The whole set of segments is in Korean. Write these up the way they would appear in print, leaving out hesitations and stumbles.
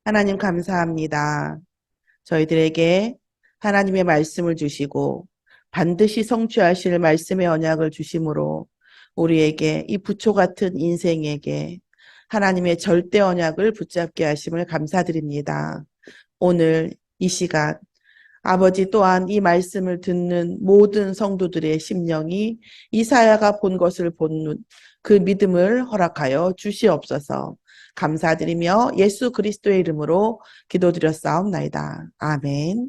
하나님 감사합니다. 저희들에게 하나님의 말씀을 주시고 반드시 성취하실 말씀의 언약을 주심으로 우리에게 이 부초 같은 인생에게 하나님의 절대 언약을 붙잡게 하심을 감사드립니다. 오늘 이 시간 아버지 또한 이 말씀을 듣는 모든 성도들의 심령이 이사야가 본 것을 본 그 믿음을 허락하여 주시옵소서. 감사드리며 예수 그리스도의 이름으로 기도드렸사옵나이다. 아멘.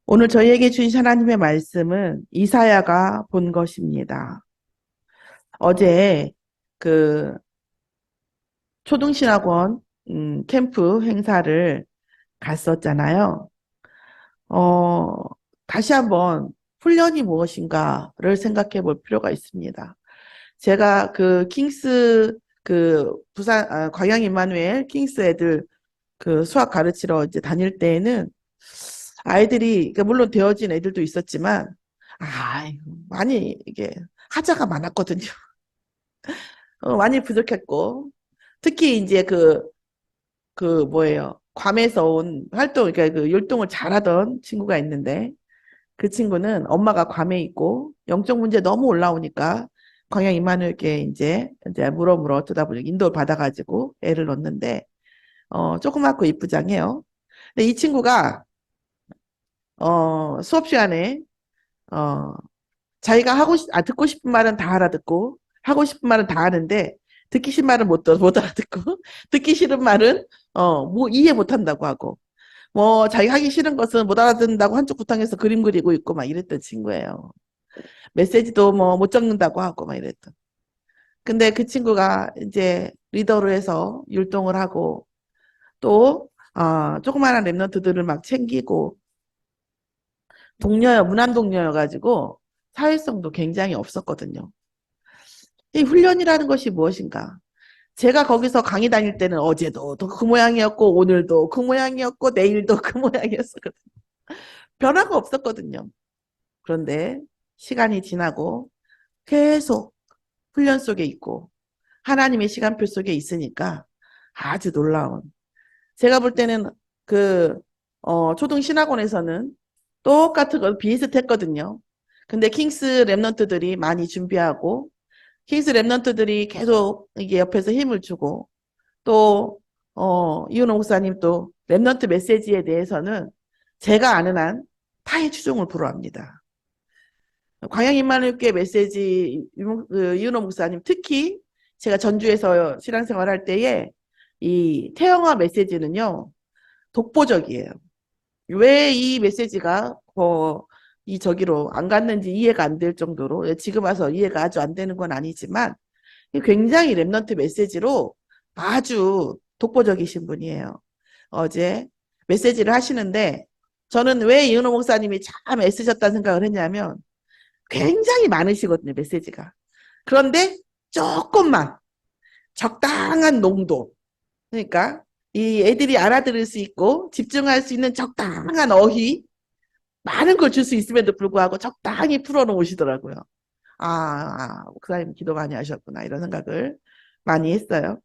오늘 저희에게 주신 하나님의 말씀은 이사야가 본 것입니다. 어제 그 초등신학원 캠프 행사를 갔었잖아요. 어, 다시 한번 훈련이 무엇인가를 생각해 볼 필요가 있습니다. 제가 그 킹스 부산 광양 임마누엘 킹스 애들 그 수학 가르치러 이제 다닐 때에는 아이들이 그러니까 물론 되어진 애들도 있었지만 많이 이게 하자가 많았거든요. 많이 부족했고 특히 이제 뭐예요? 괌에서 온 활동 그러니까 그 율동을 잘하던 친구가 있는데 그 친구는 엄마가 괌에 있고 영적 문제 너무 올라오니까 광양 이만하게 이제 물어 어쩌다 보니 인도를 받아가지고 애를 넣는데 조그맣고 이쁘장해요. 근데 이 친구가 수업 시간에 어 자기가 듣고 싶은 말은 다 알아듣고 하고 싶은 말은 다 하는데 듣기 싫은 말은 못 알아듣고 듣기 싫은 말은 뭐 이해 못 한다고 하고 뭐 자기 하기 싫은 것은 못 알아듣는다고 한쪽 구탕에서 그림 그리고 있고 막 이랬던 친구예요. 메시지도 뭐 못 적는다고 하고 막 이랬던. 근데 그 친구가 이제 리더로 해서 율동을 하고 또 조그마한 랩런트들을 막 챙기고 무난 동료여가지고 사회성도 굉장히 없었거든요. 이 훈련이라는 것이 무엇인가? 제가 거기서 강의 다닐 때는 어제도 그 모양이었고 오늘도 그 모양이었고 내일도 그 모양이었거든요. 변화가 없었거든요. 그런데 시간이 지나고 계속 훈련 속에 있고 하나님의 시간표 속에 있으니까 아주 놀라운. 제가 볼 때는 초등 신학원에서는 똑같은 거 비슷했거든요. 근데 킹스 랩런트들이 많이 준비하고 킹스 랩런트들이 계속 이게 옆에서 힘을 주고 또 이윤호 목사님 또 랩런트 메시지에 대해서는 제가 아는 한 타의 추종을 불허합니다. 광양 임마누엘교회 메시지 이윤호 목사님 특히 제가 전주에서 신앙생활 할 때에 이 태영아 메시지는요 독보적이에요. 왜 이 메시지가 이 저기로 안 갔는지 이해가 안 될 정도로 지금 와서 이해가 아주 안 되는 건 아니지만 굉장히 랩넌트 메시지로 아주 독보적이신 분이에요. 어제 메시지를 하시는데 저는 왜 이은호 목사님이 참 애쓰셨다는 생각을 했냐면 굉장히 많으시거든요, 메시지가. 그런데 조금만 적당한 농도. 그러니까 이 애들이 알아들을 수 있고 집중할 수 있는 적당한 어휘, 많은 걸 줄 수 있음에도 불구하고 적당히 풀어놓으시더라고요. 목사님 기도 많이 하셨구나 이런 생각을 많이 했어요.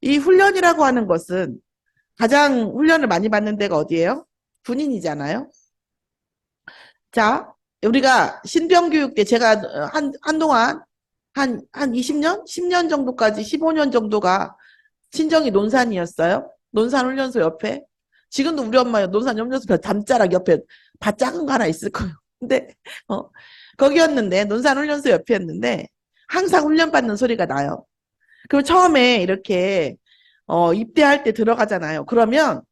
이 훈련이라고 하는 것은 가장 훈련을 많이 받는 데가 어디예요? 군인이잖아요. 자, 우리가 신병교육 때 제가 한동안 한 20년? 10년 정도까지 15년 정도가 친정이 논산이었어요. 논산훈련소 옆에. 지금도 우리 엄마 논산훈련소 담자락 옆에 밭 작은 거 하나 있을 거예요. 근데 거기였는데 논산훈련소 옆이었는데 항상 훈련받는 소리가 나요. 그리고 처음에 이렇게 입대할 때 들어가잖아요. 그러면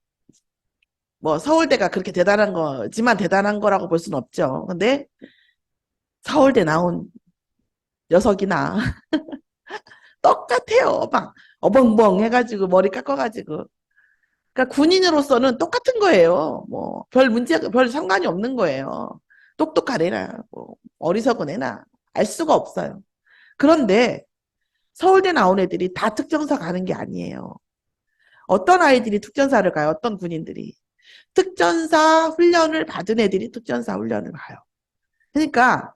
뭐 서울대가 그렇게 대단한 거지만 대단한 거라고 볼 수는 없죠. 근데 서울대 나온 녀석이나 똑같아요. 막 어벙벙 해가지고 머리 깎아가지고. 그러니까 군인으로서는 똑같은 거예요. 뭐 별 상관이 없는 거예요. 똑똑한 애나 뭐 어리석은 애나 알 수가 없어요. 그런데 서울대 나온 애들이 다 특전사 가는 게 아니에요. 어떤 아이들이 특전사를 가요? 어떤 군인들이. 특전사 훈련을 받은 애들이 특전사 훈련을 가요. 그러니까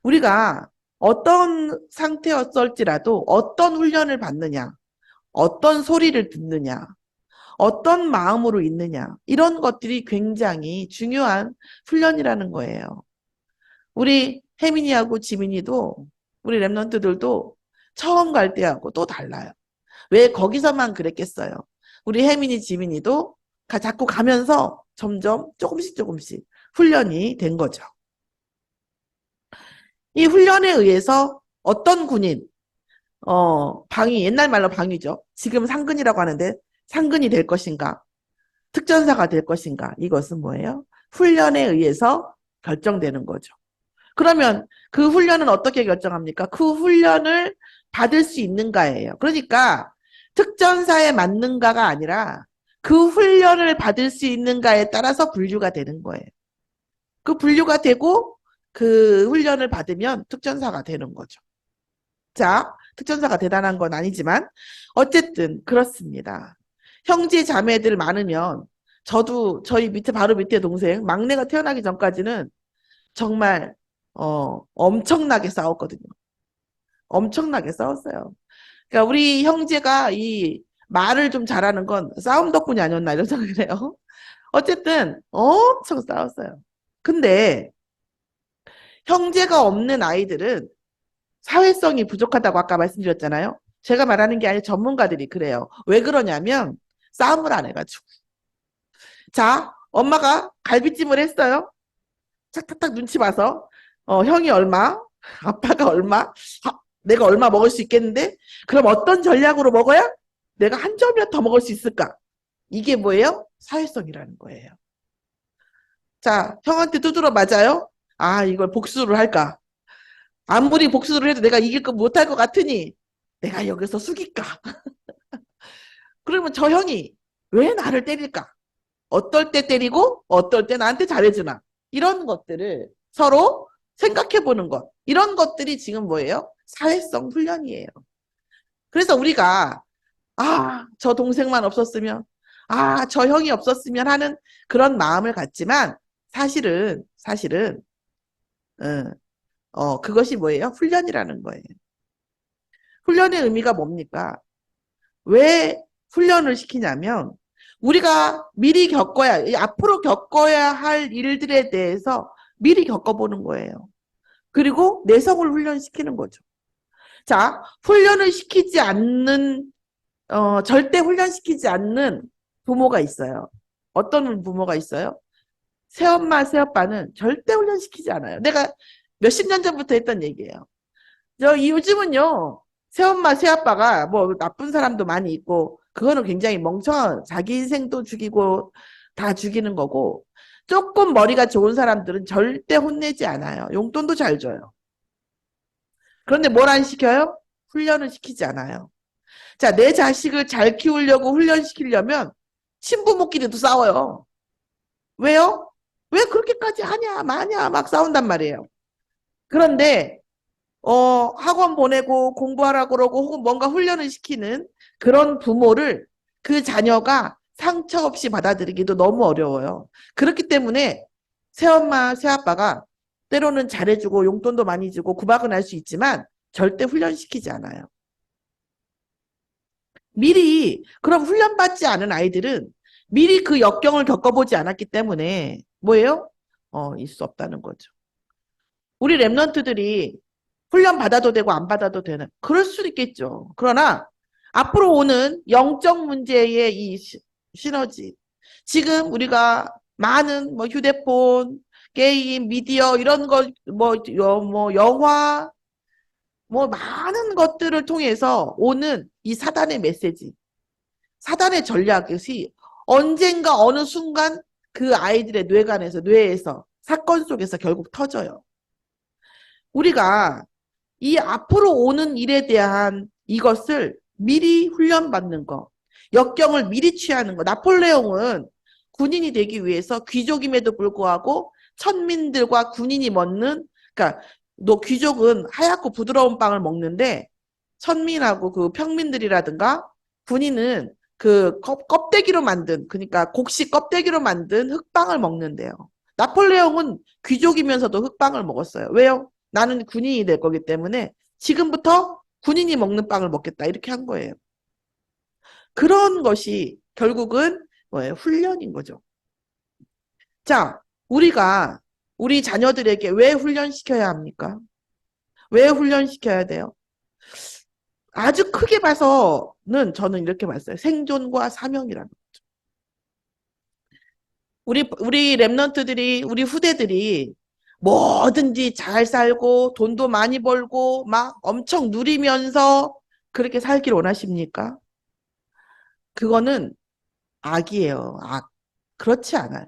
우리가 어떤 상태였을지라도 어떤 훈련을 받느냐, 어떤 소리를 듣느냐, 어떤 마음으로 있느냐, 이런 것들이 굉장히 중요한 훈련이라는 거예요. 우리 혜민이하고 지민이도, 우리 랩런트들도 처음 갈 때하고 또 달라요. 왜 거기서만 그랬겠어요? 우리 혜민이, 지민이도 자꾸 가면서 점점 조금씩 훈련이 된 거죠. 이 훈련에 의해서 어떤 군인, 방위, 옛날 말로 방위죠. 지금 상근이라고 하는데 상근이 될 것인가, 특전사가 될 것인가, 이것은 뭐예요? 훈련에 의해서 결정되는 거죠. 그러면 그 훈련은 어떻게 결정합니까? 그 훈련을 받을 수 있는가예요. 그러니까 특전사에 맞는가가 아니라 그 훈련을 받을 수 있는가에 따라서 분류가 되는 거예요. 그 분류가 되고 그 훈련을 받으면 특전사가 되는 거죠. 자, 특전사가 대단한 건 아니지만 어쨌든 그렇습니다. 형제 자매들 많으면 저도 저희 밑에 바로 밑에 동생 막내가 태어나기 전까지는 정말 엄청나게 싸웠거든요. 엄청나게 싸웠어요. 그러니까 우리 형제가 이 말을 좀 잘하는 건 싸움 덕분이 아니었나 이런 생각을 해요. 어쨌든 엄청 싸웠어요. 근데 형제가 없는 아이들은 사회성이 부족하다고 아까 말씀드렸잖아요. 제가 말하는 게 아니라 전문가들이 그래요. 왜 그러냐면 싸움을 안 해가지고. 자, 엄마가 갈비찜을 했어요. 착탁탁 눈치 봐서 형이 얼마, 아빠가 얼마, 내가 얼마 먹을 수 있겠는데 그럼 어떤 전략으로 먹어야 내가 한 점이라도 더 먹을 수 있을까? 이게 뭐예요? 사회성이라는 거예요. 자, 형한테 두드러 맞아요? 아, 이걸 복수를 할까? 아무리 복수를 해도 내가 이길 거 못할 것 같으니 내가 여기서 숙일까? 그러면 저 형이 왜 나를 때릴까? 어떨 때 때리고 어떨 때 나한테 잘해주나? 이런 것들을 서로 생각해 보는 것. 이런 것들이 지금 뭐예요? 사회성 훈련이에요. 그래서 우리가 저 동생만 없었으면, 저 형이 없었으면 하는 그런 마음을 갖지만 사실은 그것이 뭐예요? 훈련이라는 거예요. 훈련의 의미가 뭡니까? 왜 훈련을 시키냐면 우리가 미리 겪어야, 앞으로 겪어야 할 일들에 대해서 미리 겪어보는 거예요. 그리고 내성을 훈련시키는 거죠. 자, 훈련을 시키지 않는, 절대 훈련시키지 않는 부모가 있어요. 어떤 부모가 있어요? 새엄마, 새아빠는 절대 훈련시키지 않아요. 내가 몇십 년 전부터 했던 얘기예요. 요즘은요, 새엄마, 새아빠가 뭐 나쁜 사람도 많이 있고, 그거는 굉장히 멍청한, 자기 인생도 죽이고, 다 죽이는 거고, 조금 머리가 좋은 사람들은 절대 혼내지 않아요. 용돈도 잘 줘요. 그런데 뭘 안 시켜요? 훈련을 시키지 않아요. 자, 내 자식을 잘 키우려고 훈련시키려면 친부모끼리도 싸워요. 왜요? 왜 그렇게까지 하냐, 마냐, 막 싸운단 말이에요. 그런데 학원 보내고 공부하라고 그러고 혹은 뭔가 훈련을 시키는 그런 부모를 그 자녀가 상처 없이 받아들이기도 너무 어려워요. 그렇기 때문에 새엄마, 새아빠가 때로는 잘해주고 용돈도 많이 주고 구박은 할 수 있지만 절대 훈련시키지 않아요. 미리 그럼 훈련받지 않은 아이들은 미리 그 역경을 겪어보지 않았기 때문에 뭐예요? 있을 수 없다는 거죠. 우리 랩런트들이 훈련 받아도 되고 안 받아도 되는 그럴 수도 있겠죠. 그러나 앞으로 오는 영적 문제의 이 시너지 지금 우리가 많은 뭐 휴대폰, 게임, 미디어 이런 뭐 영화 뭐 많은 것들을 통해서 오는 이 사단의 메시지, 사단의 전략이 언젠가 어느 순간 그 아이들의 뇌에서 사건 속에서 결국 터져요. 우리가 이 앞으로 오는 일에 대한 이것을 미리 훈련받는 거, 역경을 미리 취하는 거. 나폴레옹은 군인이 되기 위해서 귀족임에도 불구하고 천민들과 군인이 먹는, 그러니까 귀족은 하얗고 부드러운 빵을 먹는데 천민하고 그 평민들이라든가 군인은 그 껍데기로 만든, 그러니까 곡식 껍데기로 만든 흑빵을 먹는데요. 나폴레옹은 귀족이면서도 흑빵을 먹었어요. 왜요? 나는 군인이 될 거기 때문에 지금부터 군인이 먹는 빵을 먹겠다. 이렇게 한 거예요. 그런 것이 결국은 뭐예요? 훈련인 거죠. 자, 우리가 우리 자녀들에게 왜 훈련시켜야 합니까? 왜 훈련시켜야 돼요? 아주 크게 봐서는 저는 이렇게 봤어요. 생존과 사명이라는 거죠. 우리 랩런트들이, 우리 후대들이 뭐든지 잘 살고 돈도 많이 벌고 막 엄청 누리면서 그렇게 살길 원하십니까? 그거는 악이에요. 악. 그렇지 않아요.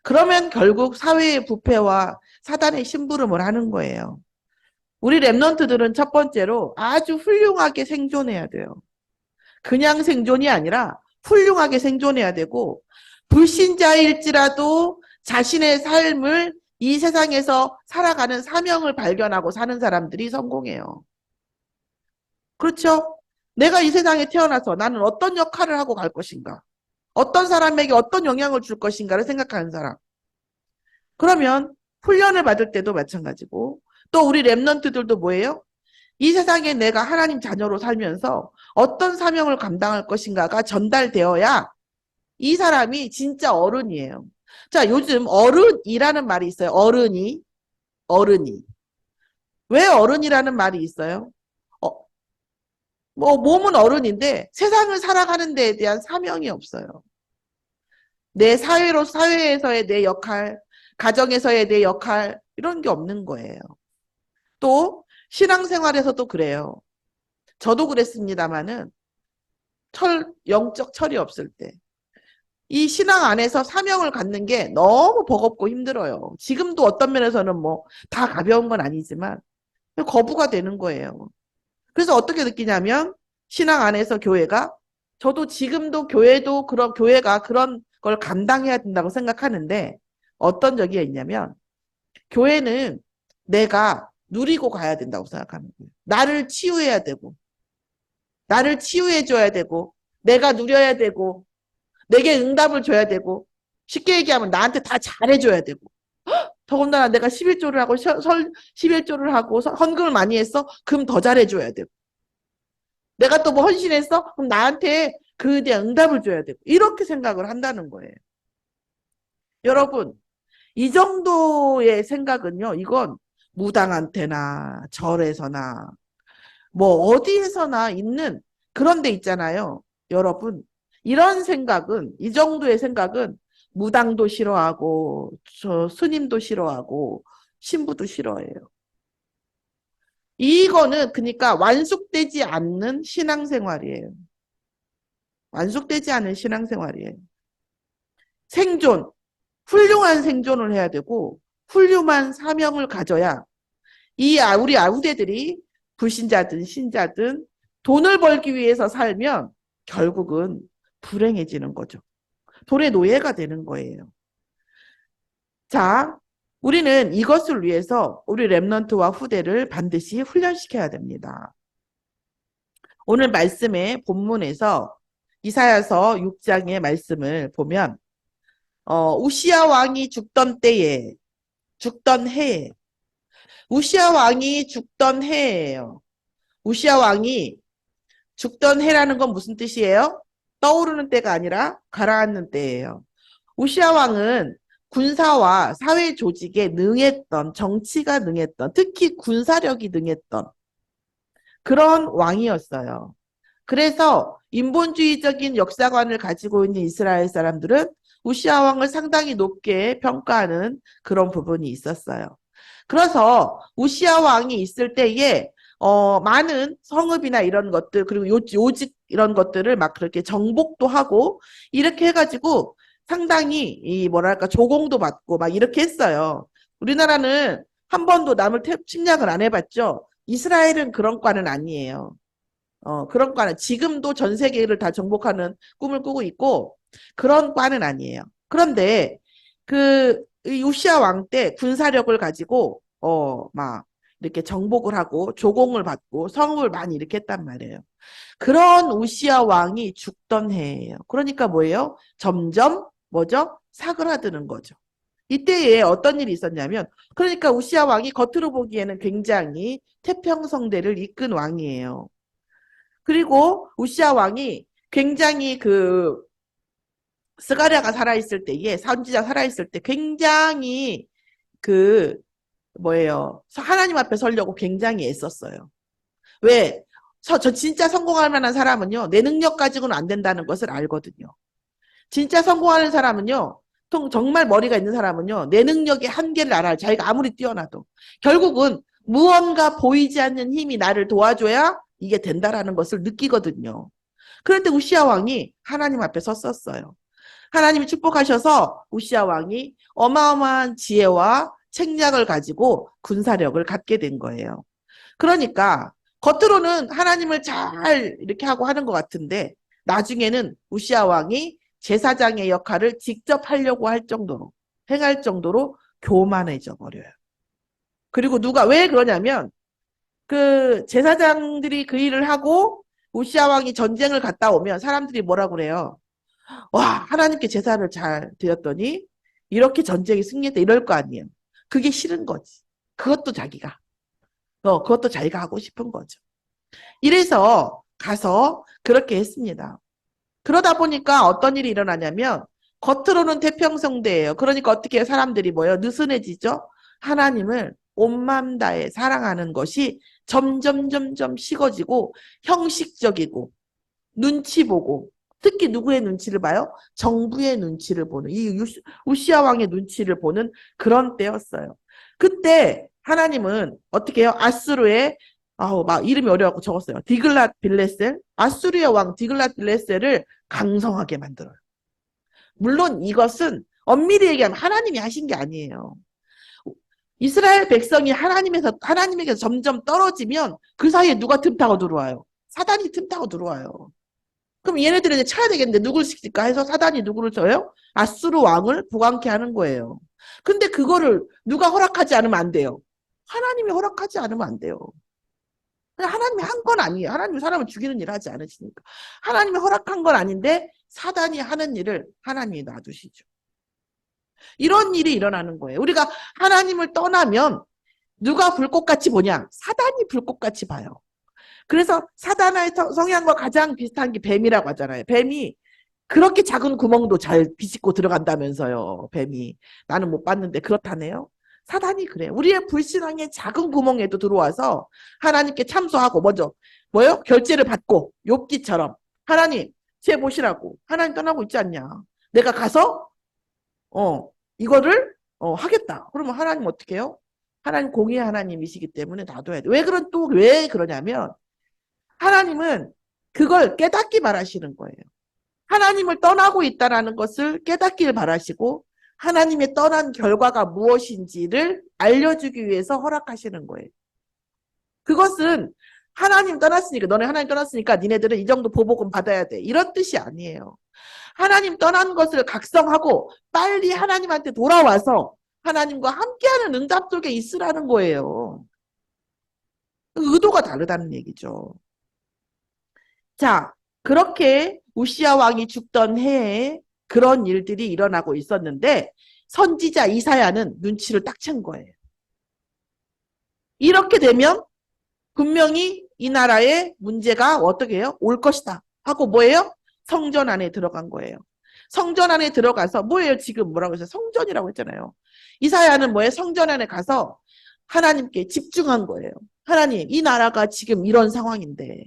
그러면 결국 사회의 부패와 사단의 심부름을 하는 거예요. 우리 랩런트들은 첫 번째로 아주 훌륭하게 생존해야 돼요. 그냥 생존이 아니라 훌륭하게 생존해야 되고, 불신자일지라도 자신의 삶을 이 세상에서 살아가는 사명을 발견하고 사는 사람들이 성공해요. 그렇죠? 내가 이 세상에 태어나서 나는 어떤 역할을 하고 갈 것인가? 어떤 사람에게 어떤 영향을 줄 것인가를 생각하는 사람. 그러면 훈련을 받을 때도 마찬가지고, 또 우리 랩런트들도 뭐예요? 이 세상에 내가 하나님 자녀로 살면서 어떤 사명을 감당할 것인가가 전달되어야 이 사람이 진짜 어른이에요. 자, 요즘 어른이라는 말이 있어요. 어른이. 왜 어른이라는 말이 있어요? 어, 뭐, 몸은 어른인데 세상을 살아가는 데에 대한 사명이 없어요. 내 사회에서의 내 역할, 가정에서의 내 역할, 이런 게 없는 거예요. 또, 신앙생활에서도 그래요. 저도 그랬습니다마는, 영적 철이 없을 때. 이 신앙 안에서 사명을 갖는 게 너무 버겁고 힘들어요. 지금도 어떤 면에서는 뭐 다 가벼운 건 아니지만 거부가 되는 거예요. 그래서 어떻게 느끼냐면 신앙 안에서 교회가 저도 지금도 교회가 그런 걸 감당해야 된다고 생각하는데 어떤 적이 있냐면 교회는 내가 누리고 가야 된다고 생각하는 거예요. 나를 치유해 줘야 되고 내가 누려야 되고 내게 응답을 줘야 되고 쉽게 얘기하면 나한테 다 잘해줘야 되고 더군다나 내가 11조를 하고 11조를 하고 헌금을 많이 했어? 그럼 더 잘해줘야 되고 내가 또 뭐 헌신했어? 그럼 나한테 그에 대한 응답을 줘야 되고 이렇게 생각을 한다는 거예요. 여러분 이 정도의 생각은요. 이건 무당한테나 절에서나 뭐 어디에서나 있는 그런 데 있잖아요. 여러분 이런 생각은 이 정도의 생각은 무당도 싫어하고 저 스님도 싫어하고 신부도 싫어해요. 이거는 그러니까 완숙되지 않는 신앙생활이에요. 완숙되지 않은 신앙생활이에요. 생존, 훌륭한 생존을 해야 되고 훌륭한 사명을 가져야 우리 아우대들이 불신자든 신자든 돈을 벌기 위해서 살면 결국은 불행해지는 거죠. 돈의 노예가 되는 거예요. 자, 우리는 이것을 위해서 우리 랩런트와 후대를 반드시 훈련시켜야 됩니다. 오늘 말씀의 본문에서 이사야서 6장의 말씀을 보면 우시야 왕이 죽던 해에 우시야 왕이 죽던 해예요. 우시야 왕이 죽던 해라는 건 무슨 뜻이에요? 떠오르는 때가 아니라 가라앉는 때예요. 우시야 왕은 군사와 사회 조직에 능했던, 정치가 능했던, 특히 군사력이 능했던 그런 왕이었어요. 그래서 인본주의적인 역사관을 가지고 있는 이스라엘 사람들은 우시야 왕을 상당히 높게 평가하는 그런 부분이 있었어요. 그래서 우시야 왕이 있을 때에 많은 성읍이나 이런 것들 그리고 요직 이런 것들을 막 그렇게 정복도 하고 이렇게 해가지고 상당히 이 뭐랄까 조공도 받고 막 이렇게 했어요. 우리나라는 한 번도 남을 침략을 안 해봤죠. 이스라엘은 그런 과는 아니에요. 그런 과는 지금도 전 세계를 다 정복하는 꿈을 꾸고 있고 그런 과는 아니에요. 그런데 그 우시야 왕 때 군사력을 가지고 막 이렇게 정복을 하고 조공을 받고 성읍을 많이 이렇게 했단 말이에요. 그런 우시야 왕이 죽던 해예요. 그러니까 뭐예요? 점점 뭐죠? 사그라드는 거죠. 이때에 어떤 일이 있었냐면 그러니까 우시야 왕이 겉으로 보기에는 굉장히 태평성대를 이끈 왕이에요. 그리고 우시야 왕이 굉장히 스가랴가 살아있을 때에, 선지자 살아있을 때 굉장히 그, 뭐예요. 하나님 앞에 서려고 굉장히 애썼어요. 왜? 저 진짜 성공할 만한 사람은요, 내 능력 가지고는 안 된다는 것을 알거든요. 진짜 성공하는 사람은요, 정말 머리가 있는 사람은요, 내 능력의 한계를 알아요. 자기가 아무리 뛰어나도. 결국은 무언가 보이지 않는 힘이 나를 도와줘야 이게 된다라는 것을 느끼거든요. 그런데 우시아 왕이 하나님 앞에 섰었어요. 하나님이 축복하셔서 우시아 왕이 어마어마한 지혜와 책략을 가지고 군사력을 갖게 된 거예요. 그러니까 겉으로는 하나님을 잘 이렇게 하고 하는 것 같은데 나중에는 우시아 왕이 제사장의 역할을 직접 하려고 할 정도로 행할 정도로 교만해져 버려요. 그리고 누가 왜 그러냐면 그 제사장들이 그 일을 하고 우시아 왕이 전쟁을 갔다 오면 사람들이 뭐라 그래요? 와, 하나님께 제사를 잘 드렸더니 이렇게 전쟁이 승리했다 이럴 거 아니에요. 그게 싫은 거지. 그것도 자기가 하고 싶은 거죠. 이래서 가서 그렇게 했습니다. 그러다 보니까 어떤 일이 일어나냐면 겉으로는 태평성대예요. 그러니까 어떻게 해요? 사람들이 뭐예요? 느슨해지죠? 하나님을 온 마음 다해 사랑하는 것이 점점 식어지고 형식적이고 눈치 보고 특히 누구의 눈치를 봐요? 정부의 눈치를 보는 이 우시아 왕의 눈치를 보는 그런 때였어요. 그때 하나님은 어떻게 해요? 아수르의 막 이름이 어려워서 적었어요. 디글랏 빌레셀 아수르의 왕 디글랏 빌레셀을 강성하게 만들어요. 물론 이것은 엄밀히 얘기하면 하나님이 하신 게 아니에요. 이스라엘 백성이 하나님에게서 점점 떨어지면 그 사이에 누가 틈타고 들어와요? 사단이 틈타고 들어와요. 그럼 얘네들이 이제 쳐야 되겠는데 누굴 시킬까 해서 사단이 누구를 쳐요? 아수르 왕을 보강케 하는 거예요. 근데 그거를 누가 허락하지 않으면 안 돼요. 하나님이 허락하지 않으면 안 돼요. 하나님이 한 건 아니에요. 하나님이 사람을 죽이는 일을 하지 않으시니까. 하나님이 허락한 건 아닌데 사단이 하는 일을 하나님이 놔두시죠. 이런 일이 일어나는 거예요. 우리가 하나님을 떠나면 누가 불꽃같이 보냐? 사단이 불꽃같이 봐요. 그래서 사단의 성향과 가장 비슷한 게 뱀이라고 하잖아요. 뱀이 그렇게 작은 구멍도 잘 비집고 들어간다면서요. 뱀이. 나는 못 봤는데 그렇다네요. 사단이 그래요. 우리의 불신앙의 작은 구멍에도 들어와서 하나님께 참소하고 먼저 뭐요? 결제를 받고 욥기처럼 하나님 제 보시라고 하나님 떠나고 있지 않냐. 내가 가서 이거를 하겠다. 그러면 하나님 어떻게 해요? 하나님 공의의 하나님이시기 때문에 놔둬야 돼. 왜 그러냐면 하나님은 그걸 깨닫기 바라시는 거예요. 하나님을 떠나고 있다는 것을 깨닫기를 바라시고 하나님의 떠난 결과가 무엇인지를 알려주기 위해서 허락하시는 거예요. 그것은 너네 하나님 떠났으니까 니네들은 이 정도 보복은 받아야 돼. 이런 뜻이 아니에요. 하나님 떠난 것을 각성하고 빨리 하나님한테 돌아와서 하나님과 함께하는 응답 속에 있으라는 거예요. 의도가 다르다는 얘기죠. 자, 그렇게 우시아 왕이 죽던 해에 그런 일들이 일어나고 있었는데 선지자 이사야는 눈치를 딱 챈 거예요. 이렇게 되면 분명히 이 나라에 문제가 어떻게 해요? 올 것이다 하고 뭐예요? 성전 안에 들어간 거예요. 성전 안에 들어가서 뭐예요? 지금 뭐라고 해서 성전이라고 했잖아요. 이사야는 뭐예요? 성전 안에 가서 하나님께 집중한 거예요. 하나님, 이 나라가 지금 이런 상황인데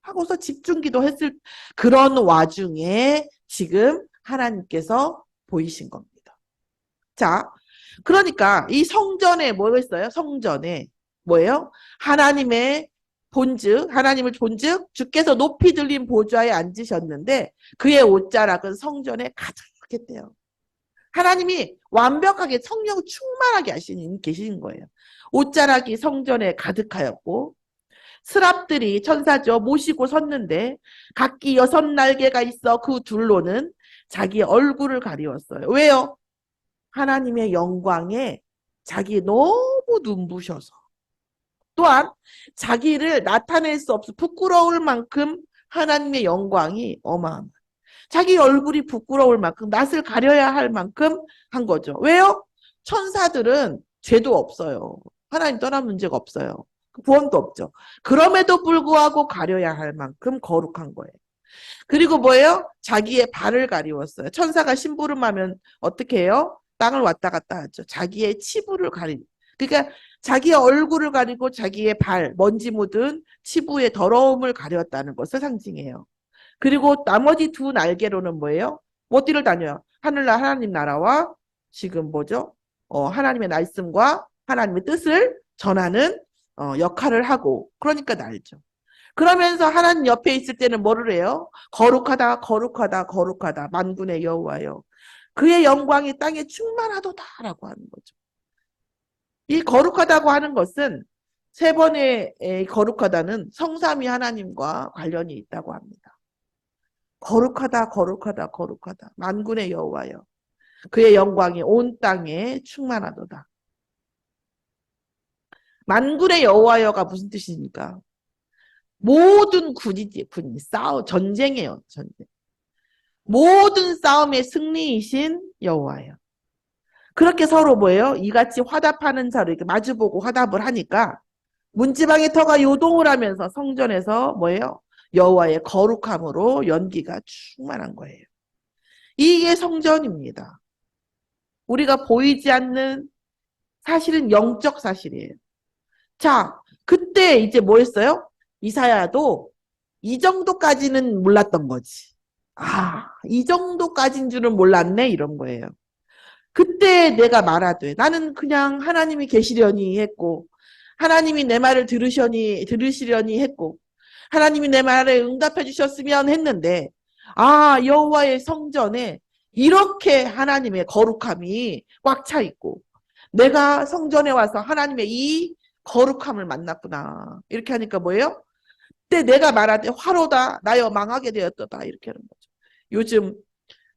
하고서 집중기도 했을 그런 와중에 지금 하나님께서 보이신 겁니다. 자, 그러니까 이 성전에 뭐가 있어요? 성전에 뭐예요? 하나님을 본즉 주께서 높이 들린 보좌에 앉으셨는데 그의 옷자락은 성전에 가득했대요. 하나님이 완벽하게 성령 충만하게 계신 거예요. 옷자락이 성전에 가득하였고 스랍들이 천사죠. 모시고 섰는데 각기 6날개가 있어 그 둘로는 자기 얼굴을 가리웠어요. 왜요? 하나님의 영광에 자기 너무 눈부셔서 또한 자기를 나타낼 수 없어 부끄러울 만큼 하나님의 영광이 어마어마한 자기 얼굴이 부끄러울 만큼 낯을 가려야 할 만큼 한 거죠. 왜요? 천사들은 죄도 없어요. 하나님 떠난 문제가 없어요. 구원도 없죠. 그럼에도 불구하고 가려야 할 만큼 거룩한 거예요. 그리고 뭐예요? 자기의 발을 가리웠어요. 천사가 심부름하면 어떻게 해요? 땅을 왔다 갔다 하죠. 자기의 치부를 그러니까 자기의 얼굴을 가리고 자기의 발, 먼지 묻은 치부의 더러움을 가렸다는 것을 상징해요. 그리고 나머지 두 날개로는 뭐예요? 어디를 다녀요? 하늘날 하나님 나라와 지금 뭐죠? 하나님의 말씀과 하나님의 뜻을 전하는 역할을 하고, 그러니까 날죠. 그러면서 하나님 옆에 있을 때는 뭐를 해요? 거룩하다, 거룩하다, 거룩하다, 만군의 여호와여. 그의 영광이 땅에 충만하도다라고 하는 거죠. 이 거룩하다고 하는 것은 세 번의 거룩하다는 성삼위 하나님과 관련이 있다고 합니다. 거룩하다, 거룩하다, 거룩하다. 만군의 여호와여. 그의 영광이 온 땅에 충만하도다. 만군의 여호와여가 무슨 뜻입니까? 모든 군이지, 전쟁이에요, 전쟁. 모든 싸움의 승리이신 여호와예요. 그렇게 서로 뭐예요? 이같이 화답하는 자로 이렇게 마주보고 화답을 하니까 문지방의 터가 요동을 하면서 성전에서 뭐예요? 여호와의 거룩함으로 연기가 충만한 거예요. 이게 성전입니다. 우리가 보이지 않는 사실은 영적 사실이에요. 자, 그때 이제 뭐 했어요? 이사야도 이 정도까지는 몰랐던 거지. 아, 이 정도까지인 줄은 몰랐네 이런 거예요. 그때 내가 말하되 나는 그냥 하나님이 계시려니 했고 하나님이 내 말을 들으시려니 했고 하나님이 내 말에 응답해 주셨으면 했는데 아, 여호와의 성전에 이렇게 하나님의 거룩함이 꽉 차 있고 내가 성전에 와서 하나님의 이 거룩함을 만났구나. 이렇게 하니까 뭐예요? 그때 내가 말하되 화로다 나여 망하게 되었도다 이렇게 하는 거죠. 요즘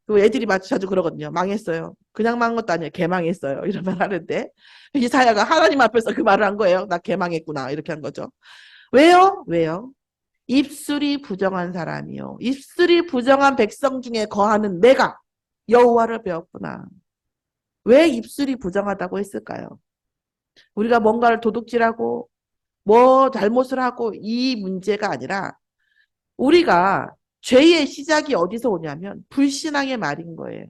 그 애들이 자주 그러거든요. 망했어요. 그냥 망한 것도 아니에요. 개망했어요. 이런 말 하는데 이사야가 하나님 앞에서 그 말을 한 거예요. 나 개망했구나. 이렇게 한 거죠. 왜요? 왜요? 입술이 부정한 사람이요. 입술이 부정한 백성 중에 거하는 내가 여호와를 배웠구나. 왜 입술이 부정하다고 했을까요? 우리가 뭔가를 도둑질하고 뭐 잘못을 하고 이 문제가 아니라 우리가 죄의 시작이 어디서 오냐면 불신앙의 말인 거예요.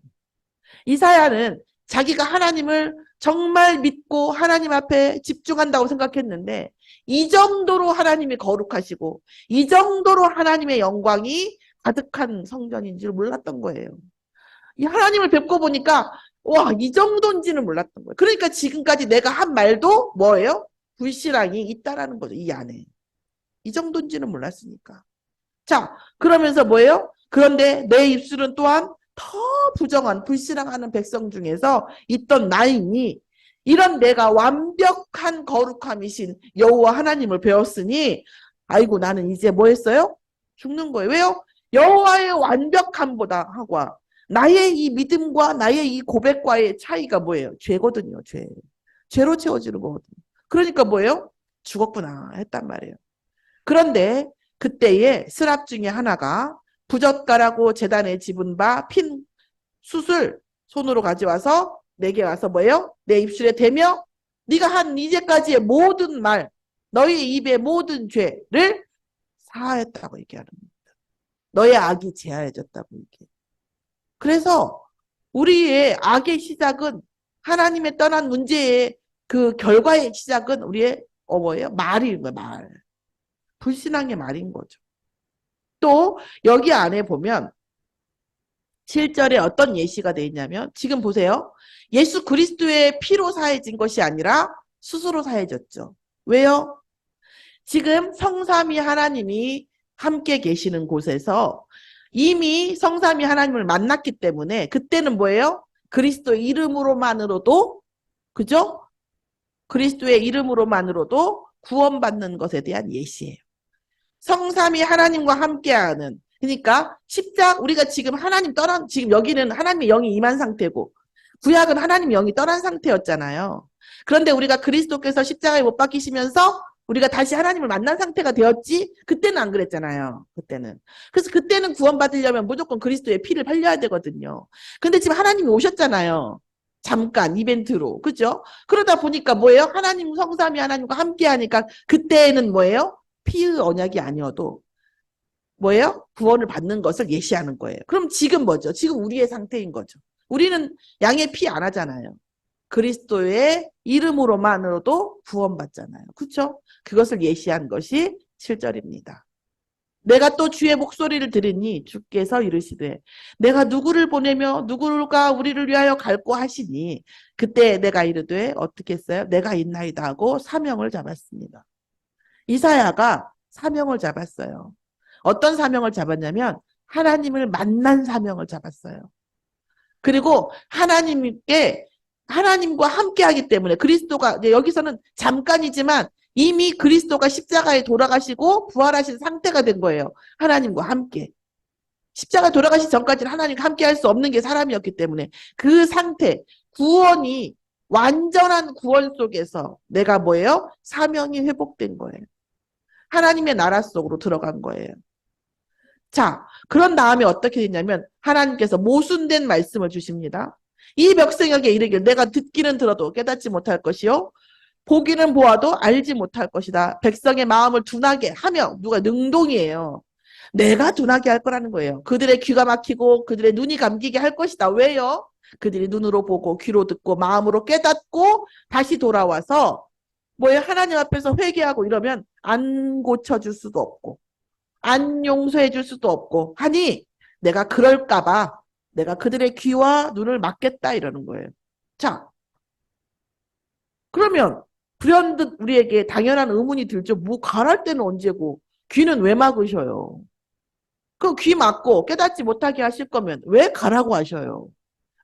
이사야는 자기가 하나님을 정말 믿고 하나님 앞에 집중한다고 생각했는데 이 정도로 하나님이 거룩하시고 이 정도로 하나님의 영광이 가득한 성전인 줄 몰랐던 거예요. 이 하나님을 뵙고 보니까 와, 이 정도인지는 몰랐던 거예요. 그러니까 지금까지 내가 한 말도 뭐예요? 불신앙이 있다라는 거죠. 이 안에. 이 정도인지는 몰랐으니까. 자, 그러면서 뭐예요? 그런데 내 입술은 또한 더 부정한 불신앙하는 백성 중에서 있던 나이니 이런 내가 완벽한 거룩함이신 여호와 하나님을 배웠으니 아이고 나는 이제 뭐 했어요? 죽는 거예요. 왜요? 여호와의 완벽함보다 하고 나의 이 믿음과 나의 이 고백과의 차이가 뭐예요? 죄거든요. 죄. 죄로 채워지는 거거든요. 그러니까 뭐예요? 죽었구나 했단 말이에요. 그런데 그때의 스랍 중에 하나가 부젓가라고 제단에 집은 바 핀 숯을 손으로 가져와서 내게 와서 뭐예요? 내 입술에 대며 네가 한 이제까지의 모든 말 너희 입의 모든 죄를 사하였다고 얘기하는 겁니다. 너의 악이 제하여졌다고 얘기해요. 그래서 우리의 악의 시작은 하나님의 떠난 문제의 그 결과의 시작은 우리의 뭐예요? 말인 거예요. 말. 불신앙의 말인 거죠. 또 여기 안에 보면 7절에 어떤 예시가 되어 있냐면 지금 보세요. 예수 그리스도의 피로 사해진 것이 아니라 스스로 사해졌죠. 왜요? 지금 성삼위 하나님이 함께 계시는 곳에서 이미 성삼위 하나님을 만났기 때문에 그때는 뭐예요? 그리스도 이름으로만으로도 그죠? 그리스도의 이름으로만으로도 구원받는 것에 대한 예시예요. 성삼위 하나님과 함께하는 그러니까 우리가 지금 지금 여기는 하나님의 영이 임한 상태고 구약은 하나님의 영이 떠난 상태였잖아요. 그런데 우리가 그리스도께서 십자가에 못 박히시면서 우리가 다시 하나님을 만난 상태가 되었지 그때는 안 그랬잖아요. 그때는. 그래서 그때는 구원받으려면 무조건 그리스도의 피를 흘려야 되거든요. 근데 지금 하나님이 오셨잖아요. 잠깐 이벤트로. 그죠? 그러다 보니까 뭐예요? 하나님 성삼위 하나님과 함께 하니까 그때는 뭐예요? 피의 언약이 아니어도 뭐예요? 구원을 받는 것을 예시하는 거예요. 그럼 지금 뭐죠? 지금 우리의 상태인 거죠. 우리는 양의 피 안 하잖아요. 그리스도의 이름으로만으로도 구원받잖아요. 그렇죠? 그것을 예시한 것이 7절입니다. 내가 또 주의 목소리를 들으니 주께서 이르시되 내가 누구를 보내며 누구가 우리를 위하여 갈고 하시니 그때 내가 이르되 어떻게 했어요? 내가 있나이다 하고 사명을 잡았습니다. 이사야가 사명을 잡았어요. 어떤 사명을 잡았냐면 하나님을 만난 사명을 잡았어요. 그리고 하나님과 함께 하기 때문에 그리스도가 여기서는 잠깐이지만 이미 그리스도가 십자가에 돌아가시고 부활하신 상태가 된 거예요. 하나님과 함께. 십자가 돌아가시기 전까지는 하나님과 함께 할 수 없는 게 사람이었기 때문에 그 상태, 구원이 완전한 구원 속에서 내가 뭐예요? 사명이 회복된 거예요. 하나님의 나라 속으로 들어간 거예요. 자, 그런 다음에 어떻게 됐냐면 하나님께서 모순된 말씀을 주십니다. 이 백성에게 이르길 내가 듣기는 들어도 깨닫지 못할 것이요 보기는 보아도 알지 못할 것이다. 백성의 마음을 둔하게 하며 누가 능동이에요. 내가 둔하게 할 거라는 거예요. 그들의 귀가 막히고 그들의 눈이 감기게 할 것이다. 왜요? 그들이 눈으로 보고 귀로 듣고 마음으로 깨닫고 다시 돌아와서 뭐예요? 하나님 앞에서 회개하고 이러면 안 고쳐줄 수도 없고 안 용서해 줄 수도 없고 하니 내가 그럴까봐 내가 그들의 귀와 눈을 막겠다 이러는 거예요. 자, 그러면 불현듯 우리에게 당연한 의문이 들죠. 뭐 가랄 때는 언제고 귀는 왜 막으셔요? 그 귀 막고 깨닫지 못하게 하실 거면 왜 가라고 하셔요?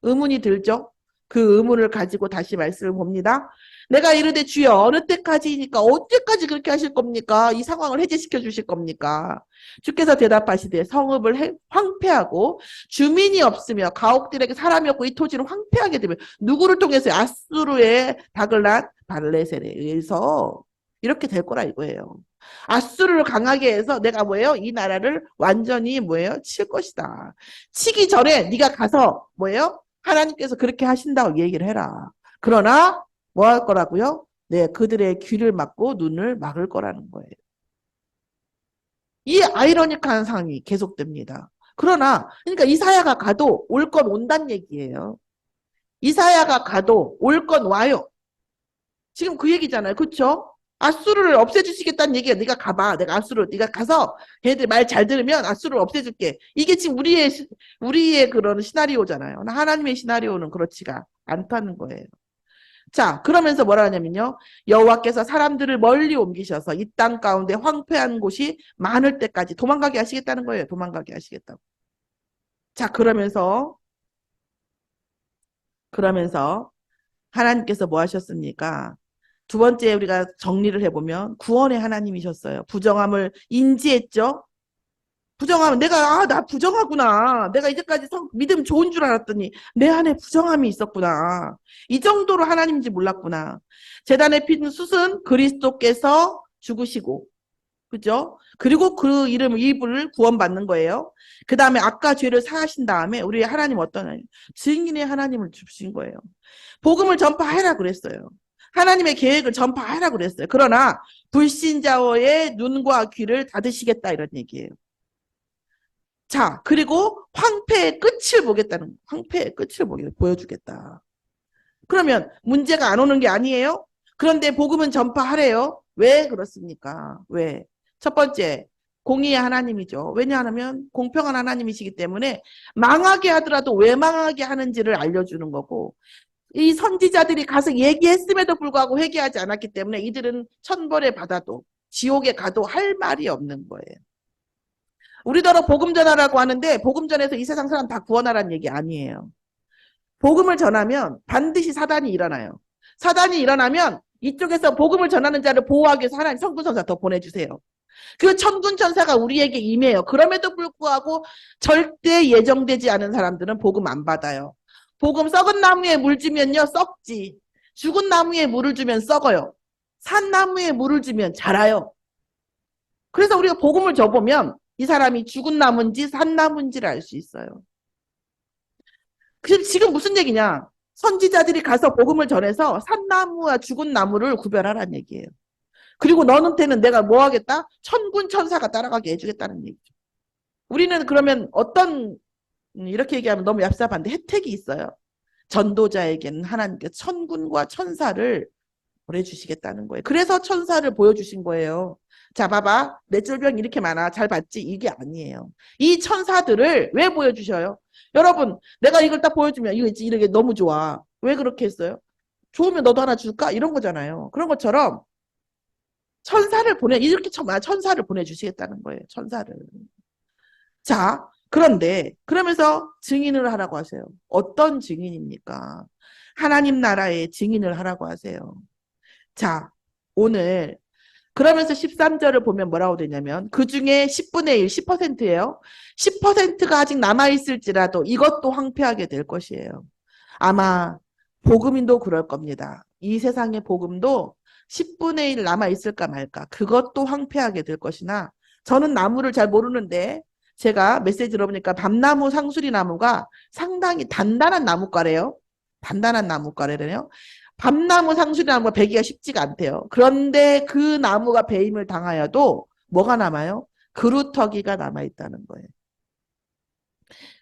의문이 들죠? 그 의문을 가지고 다시 말씀을 봅니다. 내가 이르되 주여 어느 때까지니까 언제까지 그렇게 하실 겁니까? 이 상황을 해제시켜 주실 겁니까? 주께서 대답하시되 성읍을 황폐하고 주민이 없으며 가옥들에게 사람이 없고 이 토지를 황폐하게 되면 누구를 통해서 아수르의 닭을 낳은 발레셀에 의해서 이렇게 될 거라 이거예요. 아수르를 강하게 해서 내가 뭐예요? 이 나라를 완전히 뭐예요? 칠 것이다. 치기 전에 네가 가서 뭐예요? 하나님께서 그렇게 하신다고 얘기를 해라. 그러나 뭐 할 거라고요? 네, 그들의 귀를 막고 눈을 막을 거라는 거예요. 이 아이러니한 상황이 계속됩니다. 그러나 그러니까 이사야가 가도 올 건 온단 얘기예요. 이사야가 가도 올 건 와요. 지금 그 얘기잖아요. 그렇죠? 아수르를 없애주시겠다는 얘기야. 네가 가봐. 내가 아수르 네가 가서 걔들 말 잘 들으면 아수르를 없애줄게. 이게 지금 우리의 그런 시나리오잖아요. 하나님의 시나리오는 그렇지가 않다는 거예요. 자, 그러면서 뭐라 하냐면요. 여호와께서 사람들을 멀리 옮기셔서 이 땅 가운데 황폐한 곳이 많을 때까지 도망가게 하시겠다는 거예요. 도망가게 하시겠다고. 자, 그러면서 하나님께서 뭐 하셨습니까? 두 번째 우리가 정리를 해보면 구원의 하나님이셨어요. 부정함을 인지했죠. 부정하면 나 부정하구나. 내가 이제까지 믿음 좋은 줄 알았더니 내 안에 부정함이 있었구나. 이 정도로 하나님인지 몰랐구나. 제단에 핀 숯은 그리스도께서 죽으시고, 그죠? 그리고 그 이불을 구원받는 거예요. 그 다음에 아까 죄를 사하신 다음에 우리 하나님 어떤 하나님? 증인의 하나님을 주신 거예요. 복음을 전파해라 그랬어요. 하나님의 계획을 전파하라 그랬어요. 그러나 불신자의 눈과 귀를 닫으시겠다 이런 얘기예요. 자, 그리고 황폐의 끝을 보여주겠다. 그러면 문제가 안 오는 게 아니에요? 그런데 복음은 전파하래요. 왜 그렇습니까? 왜? 첫 번째, 공의의 하나님이죠. 왜냐하면 공평한 하나님이시기 때문에 망하게 하더라도 왜 망하게 하는지를 알려주는 거고 이 선지자들이 가서 얘기했음에도 불구하고 회개하지 않았기 때문에 이들은 천벌에 받아도 지옥에 가도 할 말이 없는 거예요. 우리더러 복음 전하라고 하는데 복음 전해서 이 세상 사람 다 구원하라는 얘기 아니에요. 복음을 전하면 반드시 사단이 일어나요. 사단이 일어나면 이쪽에서 복음을 전하는 자를 보호하기 위해서 하나님 천군천사 더 보내주세요. 그 천군천사가 우리에게 임해요. 그럼에도 불구하고 절대 예정되지 않은 사람들은 복음 안 받아요. 복음 썩은 나무에 물 주면요 썩지. 죽은 나무에 물을 주면 썩어요. 산 나무에 물을 주면 자라요. 그래서 우리가 복음을 줘보면 이 사람이 죽은 나무인지 산 나무인지를 알 수 있어요. 지금 무슨 얘기냐? 선지자들이 가서 복음을 전해서 산 나무와 죽은 나무를 구별하라는 얘기예요. 그리고 너한테는 내가 뭐 하겠다? 천군 천사가 따라가게 해주겠다는 얘기죠. 우리는 그러면 어떤, 이렇게 얘기하면 너무 얍삽한데 혜택이 있어요. 전도자에게는 하나님께서 천군과 천사를 보내주시겠다는 거예요. 그래서 천사를 보여주신 거예요. 자, 봐봐. 뇌졸병 이렇게 많아. 잘 봤지? 이게 아니에요. 이 천사들을 왜 보여주셔요? 여러분, 내가 이걸 딱 보여주면 이거 있지, 이게 너무 좋아. 왜 그렇게 했어요? 좋으면 너도 하나 줄까? 이런 거잖아요. 그런 것처럼 이렇게 천사를 보내주시겠다는 거예요. 천사를. 자, 그런데, 그러면서 증인을 하라고 하세요. 어떤 증인입니까? 하나님 나라의 증인을 하라고 하세요. 자, 오늘 그러면서 13절을 보면 뭐라고 되냐면 그 중에 10분의 1, 10%예요. 10%가 아직 남아있을지라도 이것도 황폐하게 될 것이에요. 아마 복음인도 그럴 겁니다. 이 세상의 복음도 10분의 1 남아있을까 말까 그것도 황폐하게 될 것이나 저는 나무를 잘 모르는데 제가 메시지 들어보니까 밤나무 상수리 나무가 상당히 단단한 나무과래요. 단단한 나무과래래요. 밤나무 상수리나무가 베기가 쉽지가 않대요. 그런데 그 나무가 배임을 당하여도 뭐가 남아요? 그루터기가 남아있다는 거예요.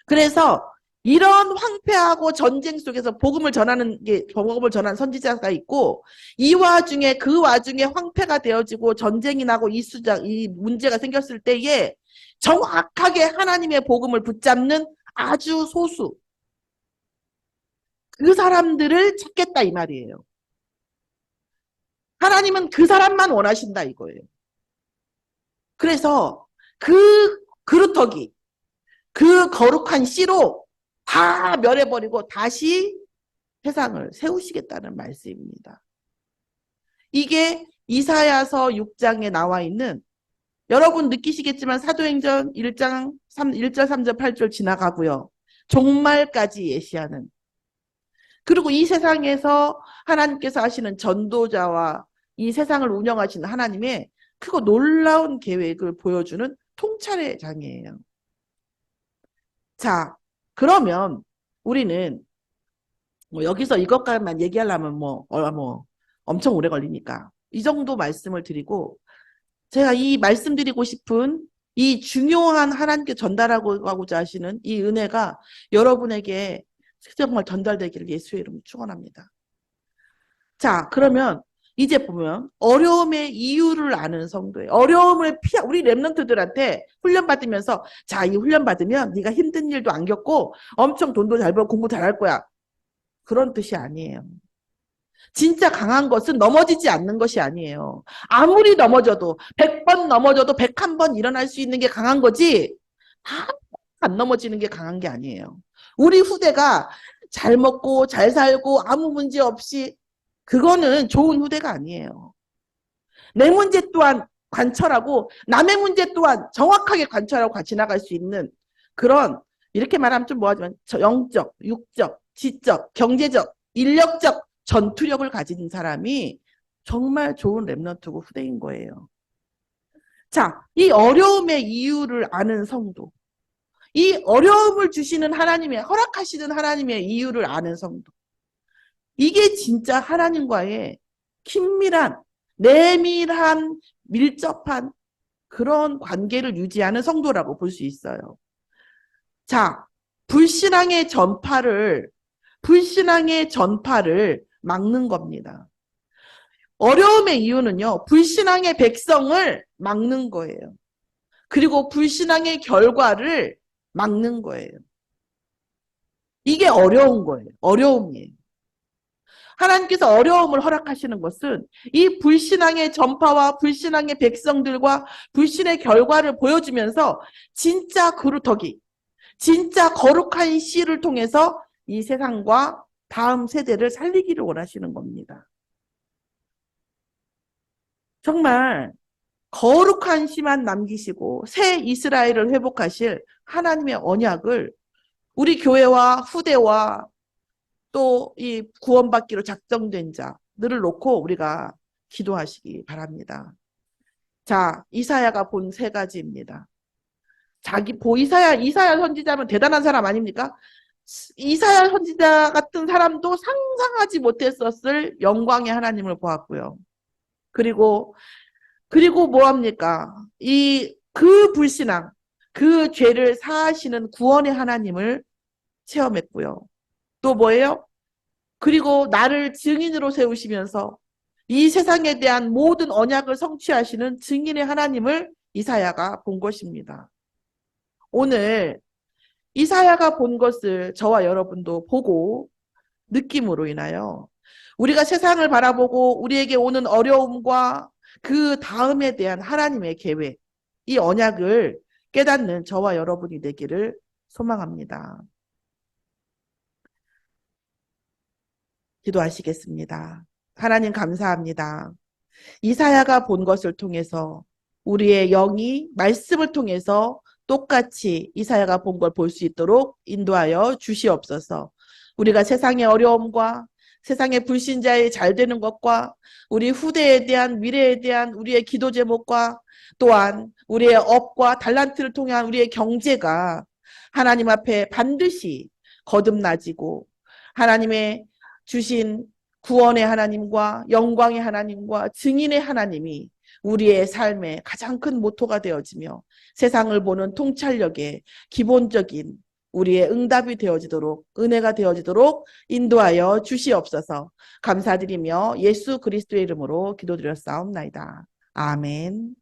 그래서 이런 황폐하고 전쟁 속에서 복음을 전하는 선지자가 있고 이 와중에 그 와중에 황폐가 되어지고 전쟁이 나고 이 문제가 생겼을 때에 정확하게 하나님의 복음을 붙잡는 아주 소수 그 사람들을 찾겠다 이 말이에요. 하나님은 그 사람만 원하신다 이거예요. 그래서 그 그루터기, 그 거룩한 씨로 다 멸해버리고 다시 세상을 세우시겠다는 말씀입니다. 이게 이사야서 6장에 나와 있는 여러분 느끼시겠지만 사도행전 1장 1절 3절 8절 지나가고요. 종말까지 예시하는 그리고 이 세상에서 하나님께서 하시는 전도자와 이 세상을 운영하시는 하나님의 크고 놀라운 계획을 보여주는 통찰의 장이에요. 자, 그러면 우리는 뭐 여기서 이것까지만 얘기하려면 뭐 엄청 오래 걸리니까 이 정도 말씀을 드리고 제가 이 말씀드리고 싶은 이 중요한 하나님께 전달하고자 하시는 이 은혜가 여러분에게 정말 전달되기를 예수의 이름으로 축원합니다. 자, 그러면 이제 보면 어려움의 이유를 아는 성도예요. 어려움을 우리 랩런트들한테 훈련 받으면서 자, 이 훈련 받으면 네가 힘든 일도 안 겪고 엄청 돈도 잘 벌고 공부 잘할 거야. 그런 뜻이 아니에요. 진짜 강한 것은 넘어지지 않는 것이 아니에요. 아무리 넘어져도 100번 넘어져도 101번 일어날 수 있는 게 강한 거지 다 안 넘어지는 게 강한 게 아니에요. 우리 후대가 잘 먹고 잘 살고 아무 문제 없이 그거는 좋은 후대가 아니에요. 내 문제 또한 관철하고 남의 문제 또한 정확하게 관철하고 같이 나갈 수 있는 그런 이렇게 말하면 좀 뭐하지만 영적, 육적, 지적, 경제적, 인력적 전투력을 가진 사람이 정말 좋은 랩런트고 후대인 거예요. 자, 이 어려움의 이유를 아는 성도. 이 어려움을 주시는 하나님의 허락하시는 하나님의 이유를 아는 성도. 이게 진짜 하나님과의 긴밀한 내밀한 밀접한 그런 관계를 유지하는 성도라고 볼 수 있어요. 자, 불신앙의 전파를 막는 겁니다. 어려움의 이유는요. 불신앙의 백성을 막는 거예요. 그리고 불신앙의 결과를 막는 거예요. 이게 어려운 거예요. 어려움이에요. 하나님께서 어려움을 허락하시는 것은 이 불신앙의 전파와 불신앙의 백성들과 불신의 결과를 보여주면서 진짜 그루터기, 진짜 거룩한 씨를 통해서 이 세상과 다음 세대를 살리기를 원하시는 겁니다. 정말 거룩한 씨만 남기시고 새 이스라엘을 회복하실 하나님의 언약을 우리 교회와 후대와 또 이 구원받기로 작정된 자들을 놓고 우리가 기도하시기 바랍니다. 자, 이사야가 본 세 가지입니다. 이사야 선지자면 대단한 사람 아닙니까? 이사야 선지자 같은 사람도 상상하지 못했었을 영광의 하나님을 보았고요. 그리고 뭐합니까? 그 불신앙, 그 죄를 사하시는 구원의 하나님을 체험했고요. 또 뭐예요? 그리고 나를 증인으로 세우시면서 이 세상에 대한 모든 언약을 성취하시는 증인의 하나님을 이사야가 본 것입니다. 오늘 이사야가 본 것을 저와 여러분도 보고 느낌으로 인하여 우리가 세상을 바라보고 우리에게 오는 어려움과 그 다음에 대한 하나님의 계획, 이 언약을 깨닫는 저와 여러분이 되기를 소망합니다. 기도하시겠습니다. 하나님 감사합니다. 이사야가 본 것을 통해서 우리의 영이 말씀을 통해서 똑같이 이사야가 본 걸 볼 수 있도록 인도하여 주시옵소서. 우리가 세상의 어려움과 세상의 불신자의 잘 되는 것과 우리 후대에 대한 미래에 대한 우리의 기도 제목과 또한 우리의 업과 달란트를 통한 우리의 경제가 하나님 앞에 반드시 거듭나지고 하나님의 주신 구원의 하나님과 영광의 하나님과 증인의 하나님이 우리의 삶의 가장 큰 모토가 되어지며 세상을 보는 통찰력의 기본적인 우리의 응답이 되어지도록 은혜가 되어지도록 인도하여 주시옵소서. 감사드리며 예수 그리스도의 이름으로 기도드렸사옵나이다. 아멘.